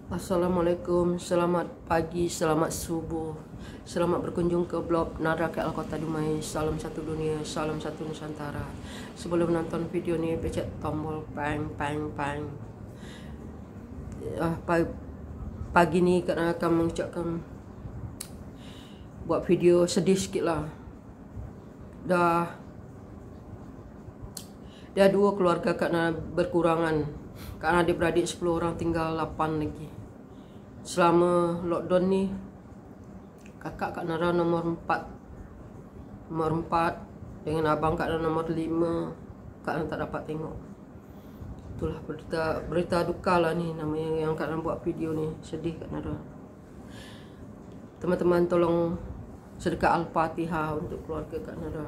Assalamualaikum, selamat pagi, selamat subuh. Selamat berkunjung ke blog Nada KL Kota Dumai. Salam satu dunia, salam satu Nusantara. Sebelum nonton video ni, pencet tombol pang pang pang. Pagi ni kerana akan mengucapkan buat video sedih sikit lah. Dah dua keluarga kerana berkurangan. Kerana adik-beradik 10 orang, tinggal 8 lagi. Selama lockdown ni, kakak Kak Nara nomor 4 dengan abang Kak Nara nomor 5. Kak Nara tak dapat tengok. Itulah berita duka lah ni, namanya yang Kak Nara buat video ni. Sedih Kak Nara. Teman-teman tolong sedekah Al-Fatihah untuk keluarga Kak Nara.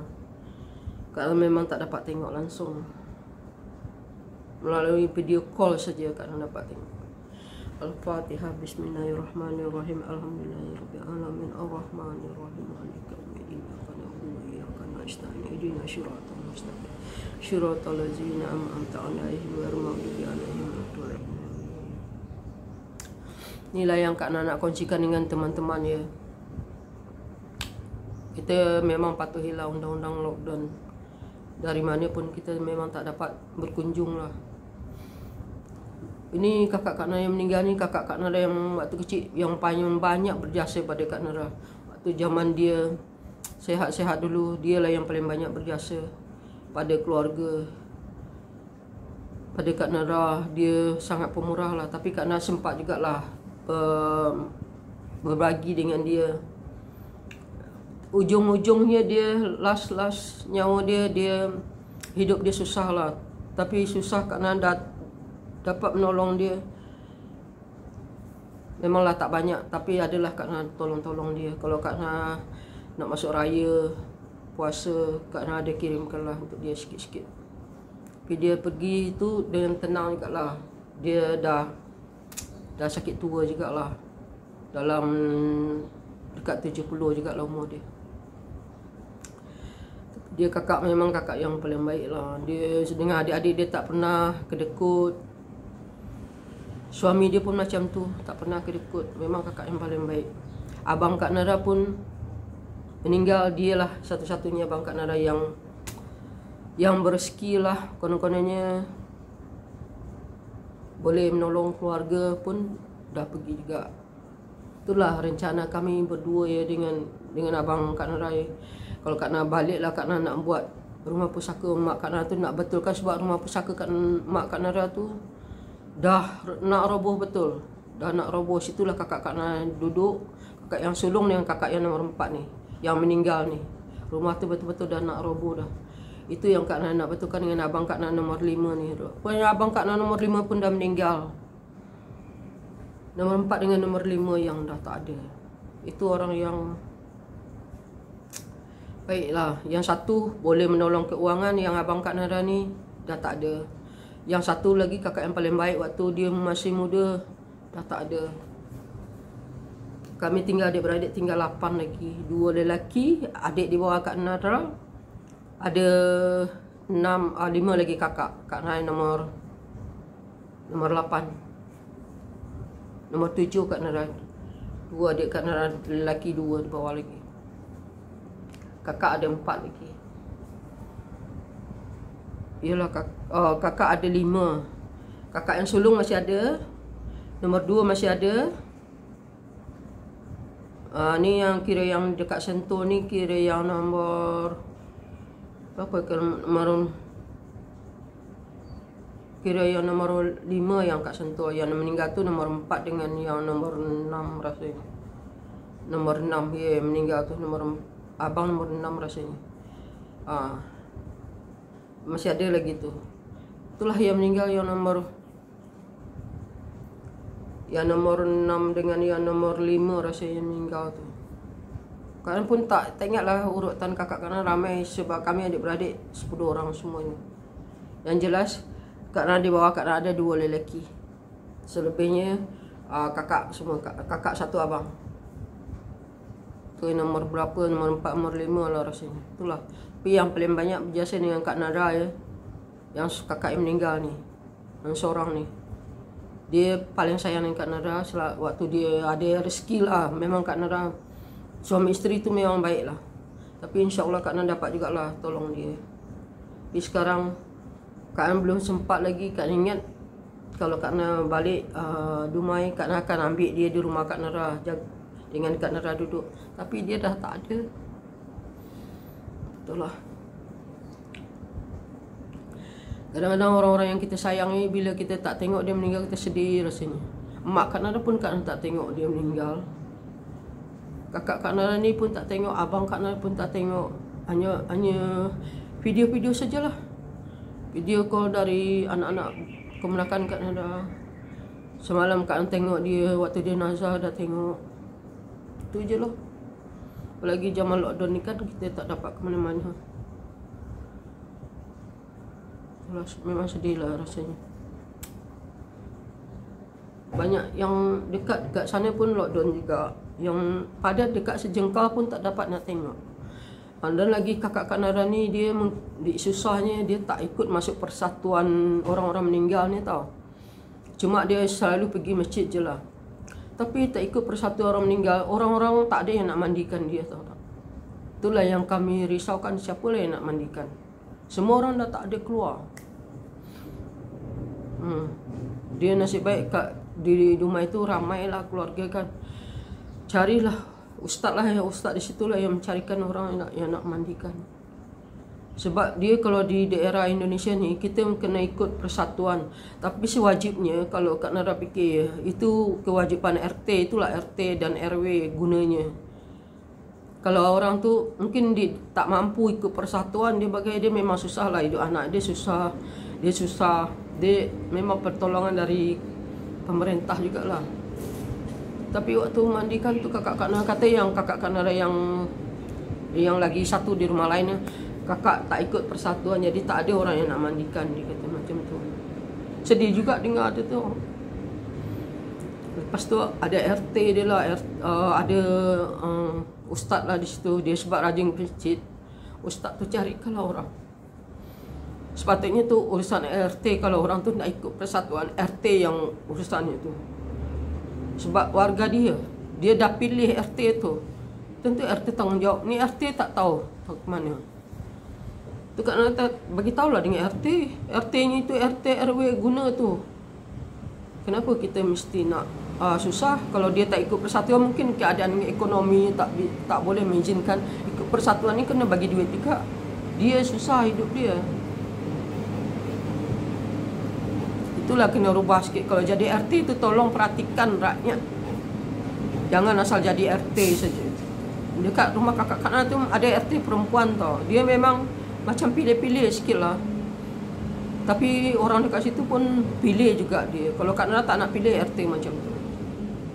Kak Nara memang tak dapat tengok langsung, melalui video call saja Kak Nara dapat tengok. Al-Fatihah. Bismillahirrahmanirrahim. Alhamdulillahirabbil alamin. Arrahmanirrahim. Maliki yaumiddin. Iyyaka na'budu wa iyyaka nasta'in. Ihdinas siratal mustaqim. Siratal ladzina an'amta 'alaihim ghairil maghdubi 'alaihim waladdallin. Inilah yang Kak Nara nak kongsikan dengan teman-teman ya. Kita memang patuhilah undang-undang lockdown. Dari mana pun kita memang tak dapat berkunjung lah. Ini kakak Kak Nara yang meninggal ni, kakak Kak Nara yang waktu kecil yang paling banyak berjasa pada Kak Nara. Waktu zaman dia sehat-sehat dulu, dia lah yang paling banyak berjasa pada keluarga. Pada Kak Nara, dia sangat pemurah lah. Tapi Kak Nara sempat jugalah berbagi dengan dia. Ujung-ujungnya dia last nyawa dia hidup dia susah lah. Tapi susah Kak Nara dapat menolong dia. Memanglah tak banyak, tapi adalah Kak Nara tolong dia. Kalau Kak Nara nak masuk raya, puasa, Kak Nara ada kirimkanlah untuk dia sikit-sikit. Tapi dia pergi itu dengan tenang juga lah. Dia dah sakit tua juga lah. Dalam dekat 70 juga lah umur dia. Dia kakak memang kakak yang paling baik lah. Dia dengan adik-adik dia tak pernah kedekut. Suami dia pun macam tu, tak pernah kedekut. Memang kakak yang paling baik. Abang Kak Nara pun meninggal, dialah satu-satunya abang Kak Nara yang berrezeki lah. Konon-kononnya boleh menolong keluarga pun dah pergi juga. Itulah rencana kami berdua ya dengan abang Kak Nara ya. Kalau Kak Nara balik lah, Kak Nara nak buat rumah pusaka mak Kak Nara tu, nak betulkan, sebab rumah pusaka mak Kak Nara tu dah nak roboh betul. Dah nak roboh. Situlah kakak Kak Nara duduk, kakak yang sulung dengan kakak yang nomor 4 ni, yang meninggal ni. Rumah tu betul-betul dah nak roboh dah. Itu yang Kak Nara nak betulkan dengan abang Kak Nara nomor 5 ni. Pokoknya abang Kak Nara nomor 5 pun dah meninggal. Nomor 4 dengan nomor 5 yang dah tak ada. Itu orang yang baiklah. Yang satu boleh menolong keuangan, yang abang Kak Nara ni dah tak ada. Yang satu lagi kakak yang paling baik waktu dia masih muda dah tak ada. Kami tinggal adik-beradik tinggal 8 lagi. 2 lelaki, adik di bawah Kak Nara. Ada 5 lagi kakak. Kak Nara nomor 8. Nomor 7 Kak Nara. 2 adik Kak Nara lelaki, 2 di bawah lagi. Kakak ada 4 lagi. Yalah kakak ada 5. Kakak yang sulung masih ada. Nomor 2 masih ada. Ni yang kira yang dekat Sentul ni, kira yang nomor berapa ke nomor, kira yang nomor 5 yang kat Sentul. Yang meninggal tu nomor 4 dengan yang nomor 6 rasanya. Nomor 6 ya, meninggal tu nomor abang nomor 6 rasanya. Masih ada lagi tu. Itulah yang meninggal yang nomor 6 dengan yang nomor 5 rasanya meninggal tu. Kalian pun tak ingatlah urutan kakak Kak Nara ramai, sebab kami adik-beradik 10 orang semuanya. Yang jelas Kak Nara di bawah Kak Nara ada 2 lelaki. Selebihnya kakak semua, kakak 1 abang. Tu nomor berapa, nomor 4, nomor 5 lah rasanya. Itulah. Tapi yang paling banyak berjasa dengan Kak Nara ya, yang kakak yang meninggal ni, yang seorang ni. Dia paling sayang dengan Kak Nara waktu dia ada rezeki lah. Memang Kak Nara suami isteri tu memang baik lah. Tapi insyaAllah Kak Nara dapat jugalah tolong dia. Tapi sekarang Kak Nara belum sempat lagi. Kak Nara ingat kalau Kak Nara balik Dumai, Kak Nara akan ambil dia di rumah Kak Nara, dengan Kak Nara duduk. Tapi dia dah tak ada. Betul lah. Kadang-kadang orang-orang yang kita sayangi, bila kita tak tengok dia meninggal, kita sedih rasanya. Mak Kak Nara pun Kak Nara tak tengok dia meninggal. Kakak Kak Nara ni pun tak tengok, abang Kak Nara pun tak tengok. Hanya video-video sajalah. Video call dari anak-anak kemenakan Kak Nara. Semalam Kak Nara tengok dia waktu dia nazar, dah tengok. Itu je lah. Apalagi zaman lockdown ni kan kita tak dapat ke mana-mana. Memang sedih lah rasanya. Banyak yang dekat sana pun lockdown juga. Yang pada dekat sejengkal pun tak dapat nak tengok. Dan lagi kakak Kak Nara ni, dia susahnya dia tak ikut masuk persatuan orang-orang meninggal ni tau. Cuma dia selalu pergi masjid je lah. Tapi tak ikut persatuan orang meninggal. Orang-orang tak ada yang nak mandikan dia tau. Itulah yang kami risaukan, siapa lah yang nak mandikan. Semua orang dah tak ada keluar. Dia nasib baik di rumah itu ramailah keluarga kan. Carilah ustaz lah, ustaz di situlah yang mencarikan orang yang nak mandikan. Sebab dia kalau di daerah Indonesia ni, kita kena ikut persatuan. Tapi sewajibnya, kalau Kak Nara fikir, itu kewajipan RT, itulah RT dan RW gunanya. Kalau orang tu mungkin dia tak mampu ikut persatuan, dia memang susah lah hidup anak dia, susah. Dia memang pertolongan dari pemerintah jugalah. Tapi waktu mandikan tu kakak Kak Nara kata, yang kakak Kak Nara yang lagi satu di rumah lainnya, kakak tak ikut persatuan, jadi tak ada orang yang nak mandikan, dia kata macam tu. Sedih juga dengar dia tu. Lepas tu ada RT dia lah, ada ustaz lah di situ. Dia sebab rajin masjid, ustaz tu carikanlah orang. Sepatutnya tu urusan RT, kalau orang tu nak ikut persatuan, RT yang urusannya tu. Sebab warga dia dah pilih RT tu, tentu RT tanggungjawab. Ni RT tak tahu ke mana. Tu Kak Nara bagi tahulah dengan RT. RT-nya itu RT RW guna tu. Kenapa kita mesti nak susah? Kalau dia tak ikut persatuan, mungkin keadaan ekonomi tak boleh mengizinkan. Ikut persatuan ni kena bagi duit juga. Dia susah hidup dia. Itulah kena rubah sikit. Kalau jadi RT tu tolong perhatikan rakyat. Jangan asal jadi RT saja. Dekat rumah kakak Kak Nara tu ada RT perempuan tau. Dia memang macam pilih-pilih sikit lah. Tapi orang dekat situ pun pilih juga dia. Kalau Kak Nara tak nak pilih RT macam tu.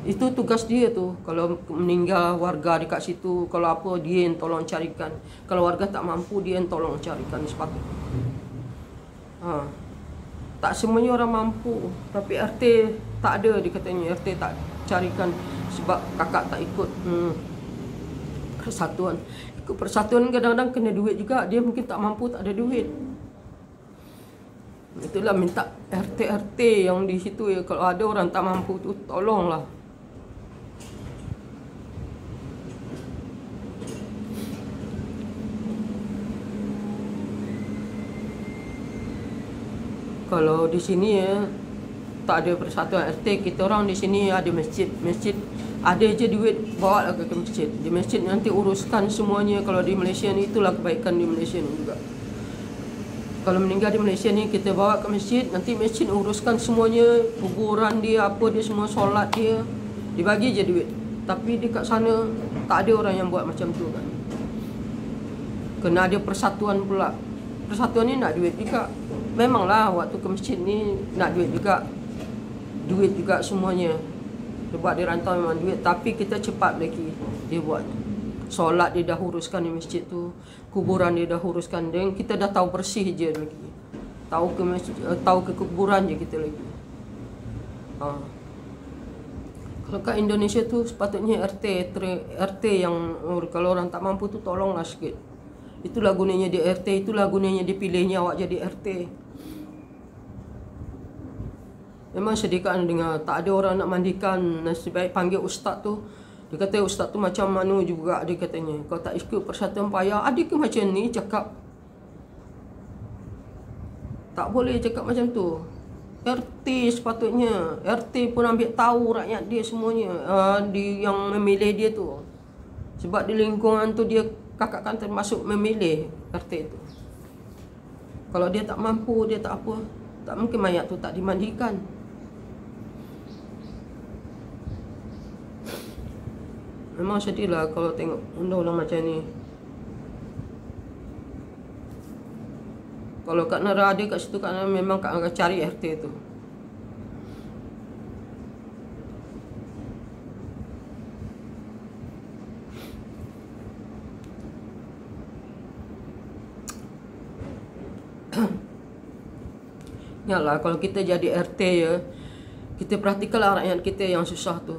Itu tugas dia tu. Kalau meninggal warga dekat situ, kalau apa, dia yang tolong carikan. Kalau warga tak mampu, dia yang tolong carikan sepatutnya. Tak semuanya orang mampu. Tapi RT tak ada, dia katanya. RT tak carikan sebab kakak tak ikut persatuan. Ikut persatuan kadang-kadang kena duit juga. Dia mungkin tak mampu, tak ada duit. Itulah minta RT yang di situ ya, kalau ada orang tak mampu tu tolonglah. Kalau di sini ya tak ada persatuan RT, kita orang di sini ada masjid ada je duit, bawa lah ke masjid. Di masjid nanti uruskan semuanya. Kalau di Malaysia ni, itulah kebaikan di Malaysia ni juga. Kalau meninggal di Malaysia ni, kita bawa ke masjid, nanti masjid uruskan semuanya, kuburan dia, apa dia semua, solat dia, dibagi je duit. Tapi dekat sana tak ada orang yang buat macam tu kan. Kena ada persatuan pula. Persatuan ni nak duit juga. Memanglah waktu ke masjid ni nak duit juga. Duit juga semuanya. Sebab dia rantau memang duit. Tapi kita cepat lagi dia buat. Solat dia dah uruskan di masjid tu. Kuburan dia dah uruskan. Dan kita dah tahu bersih je lagi. Tahu ke kuburan je kita lagi. Kalau kat Indonesia tu sepatutnya RT yang kalau orang tak mampu tu tolonglah sikit. Itulah gunanya dia RT, itulah gunanya dipilihnya awak jadi RT. Memang sediakan dengar tak ada orang nak mandikan, nasib baik panggil ustaz tu. Dia kata ustaz tu macam mana juga, dia katanya. Kau tak ikut persatuan payah, ada ke macam ni cakap? Tak boleh cakap macam tu. RT sepatutnya, RT pun ambil tahu rakyat dia semuanya, yang memilih dia tu. Sebab di lingkungan tu dia kakak kan termasuk memilih RT tu. Kalau dia tak mampu, dia tak apa, tak mungkin mayat tu tak dimandikan. Memang sedih lah kalau tengok undang-undang macam ni. Kalau Kak Nara ada kat situ, Kak Nara memang Kak Nara cari RT tu. Ingatlah kalau kita jadi RT ya, kita perhatikanlah rakyat kita yang susah tu.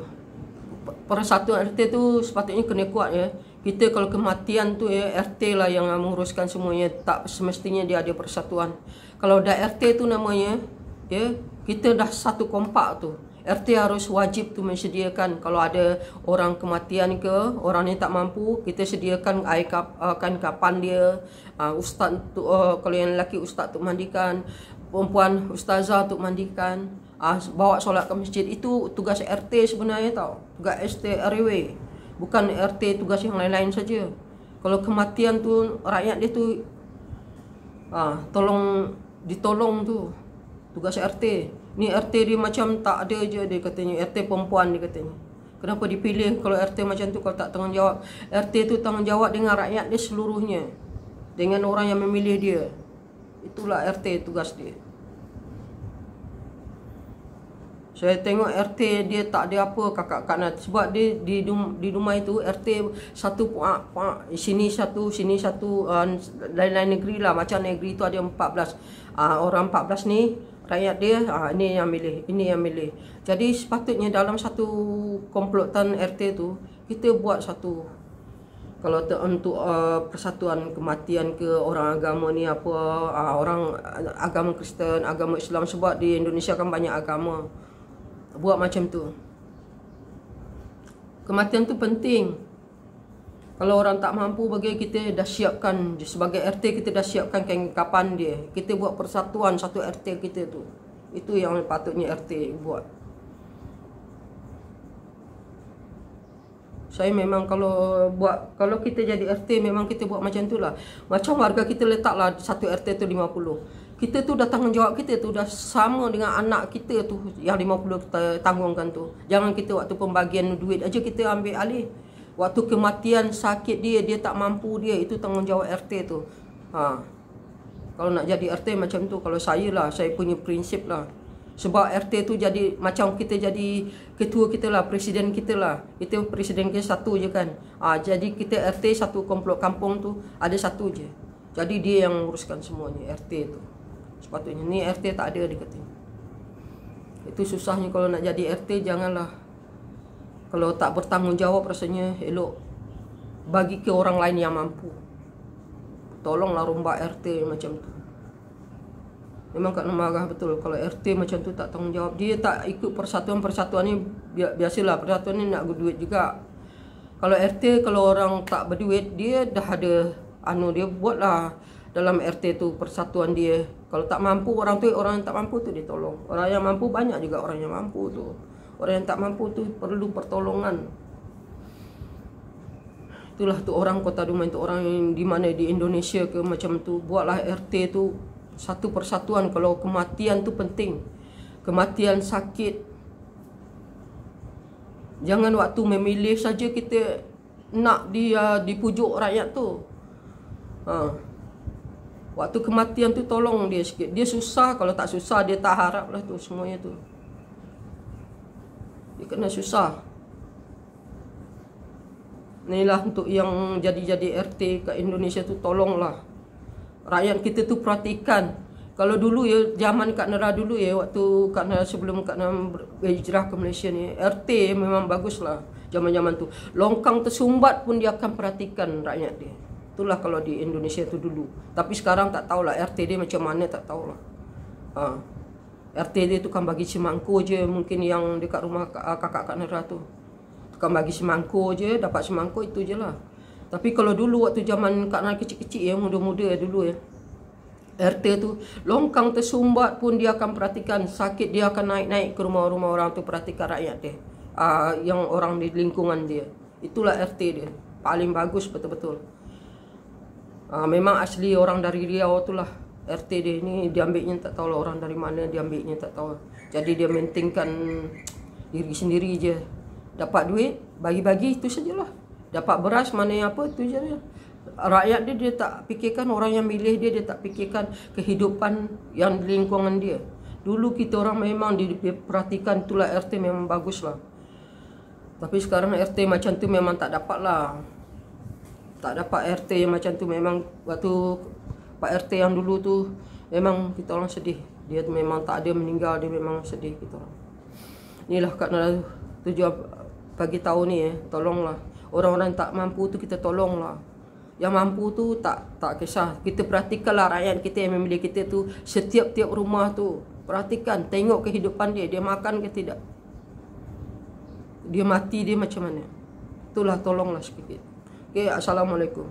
Persatuan RT tu sepatutnya kena kuat ya. Kita kalau kematian tu ya, RT lah yang menguruskan semuanya. Tak semestinya dia ada persatuan. Kalau dah RT tu namanya ya, kita dah satu kompak tu. RT harus wajib tu menyediakan kalau ada orang kematian ke, orang yang tak mampu, kita sediakan air kapan dia, ustaz tu, kalau yang lelaki ustaz tu mandikan, perempuan ustazah untuk mandikan, bawa solat ke masjid. Itu tugas RT sebenarnya tau. Tugas RT RW. Bukan RT tugas yang lain-lain saja. Kalau kematian tu rakyat dia tu ditolong tu. Tugas RT. Ni RT dia macam tak ada je dia katanya. RT perempuan dia katanya. Kenapa dipilih kalau RT macam tu kalau tak tanggungjawab? RT tu tanggungjawab dengan rakyat dia seluruhnya. Dengan orang yang memilih dia. Itulah RT tugas dia. Saya tengok RT dia tak ada apa kakak kanan. Sebab dia di rumah itu RT satu sini satu, sini satu, lain-lain negeri lah. Macam negeri tu ada 14. Orang 14 ni rakyat dia, ini yang milih, ini yang milih. Jadi sepatutnya dalam satu komplotan RT tu kita buat satu, kalau untuk persatuan kematian ke orang agama ni apa, orang agama Kristen, agama Islam, sebab di Indonesia kan banyak agama. Buat macam tu. Kematian tu penting. Kalau orang tak mampu bagi, kita dah siapkan sebagai RT, kita dah siapkan kapan dia. Kita buat persatuan satu RT kita tu. Itu yang patutnya RT buat. Saya memang kalau kita jadi RT memang kita buat macam tu lah. Macam warga kita letaklah satu RT tu 50. Kita tu dah tanggungjawab, kita tu dah sama dengan anak kita tu yang 50 kita tanggungkan tu. Jangan kita waktu pembagian duit aja kita ambil alih. Waktu kematian sakit dia tak mampu dia, itu tanggungjawab RT tu. Kalau nak jadi RT macam tu, kalau saya lah, saya punya prinsip lah. Sebab RT tu jadi macam kita jadi ketua kita lah, presiden kita lah. Kita presiden kita satu je kan. Jadi kita RT satu komplot kampung tu ada satu je. Jadi dia yang uruskan semuanya, RT tu. Sepatutnya ni RT tak ada dia katanya. Itu susahnya kalau nak jadi RT, janganlah. Kalau tak bertanggungjawab rasanya elok bagi ke orang lain yang mampu. Tolonglah rombak RT macam tu. Memang Kak marah betul kalau RT macam tu tak tanggungjawab. Dia tak ikut persatuan-persatuan ni. Biasalah persatuan ni nak berduit juga. Kalau RT, kalau orang tak berduit, dia dah ada dia buatlah dalam RT tu persatuan dia. Kalau tak mampu orang yang tak mampu tu dia tolong. Orang yang mampu banyak juga orang yang mampu tu. Orang yang tak mampu tu perlu pertolongan. Itulah tu orang Kota Dumai tu, orang yang di mana di Indonesia ke macam tu, buatlah RT tu satu persatuan. Kalau kematian tu penting. Kematian sakit. Jangan waktu memilih saja kita nak dia dipujuk rakyat tu. Waktu kematian tu tolong dia sikit. Dia susah, kalau tak susah dia tak harap lah tu semuanya tu. Dia kena susah. Inilah untuk yang jadi RT kat Indonesia tu, tolonglah. Rakyat kita tu perhatikan. Kalau dulu ya, zaman Kak Nara dulu ya, waktu Kak Nara sebelum Kak Nara berhijrah ke Malaysia ni, RT memang baguslah zaman-zaman tu. Longkang tersumbat pun dia akan perhatikan rakyat dia. Itulah kalau di Indonesia tu dulu. Tapi sekarang tak tahulah RT dia macam mana, tak tahulah. RT dia tukang bagi semangko je, mungkin yang dekat rumah kakak Kak Nera tu. Tukang bagi semangko je, dapat semangko itu je lah. Tapi kalau dulu waktu zaman Kak Nera kecil-kecil muda-muda dulu RT tu longkang tersumbat pun dia akan perhatikan, sakit dia akan naik-naik ke rumah-rumah orang tu, perhatikan rakyat dia. Yang orang di lingkungan dia. Itulah RT dia. Paling bagus betul-betul. Memang asli orang dari Riau tu lah RT dia ni. Diambilnya tak tahu lah orang dari mana diambilnya tak tahu. Jadi dia maintainkan diri sendiri je. Dapat duit, bagi-bagi itu sajalah. Dapat beras mana yang apa tu je. Rakyat dia tak fikirkan, orang yang milih dia tak fikirkan kehidupan yang di lingkungan dia. Dulu kita orang memang diperhatikan, itulah RT memang bagus lah. Tapi sekarang RT macam tu memang tak dapat lah. Tak dapat RT yang macam tu. Memang waktu Pak RT yang dulu tu memang kita orang sedih. Dia tu memang tak ada meninggal, dia memang sedih kita orang. Inilah Kak Nera tujuan pagi tahun ni tolonglah. Orang-orang tak mampu tu kita tolonglah. Yang mampu tu tak kisah. Kita perhatikanlah rakyat kita yang memilih kita tu. Setiap-tiap rumah tu perhatikan, tengok kehidupan dia. Dia makan ke tidak, dia mati dia macam mana. Itulah, tolonglah sedikit. Okay, Assalamualaikum.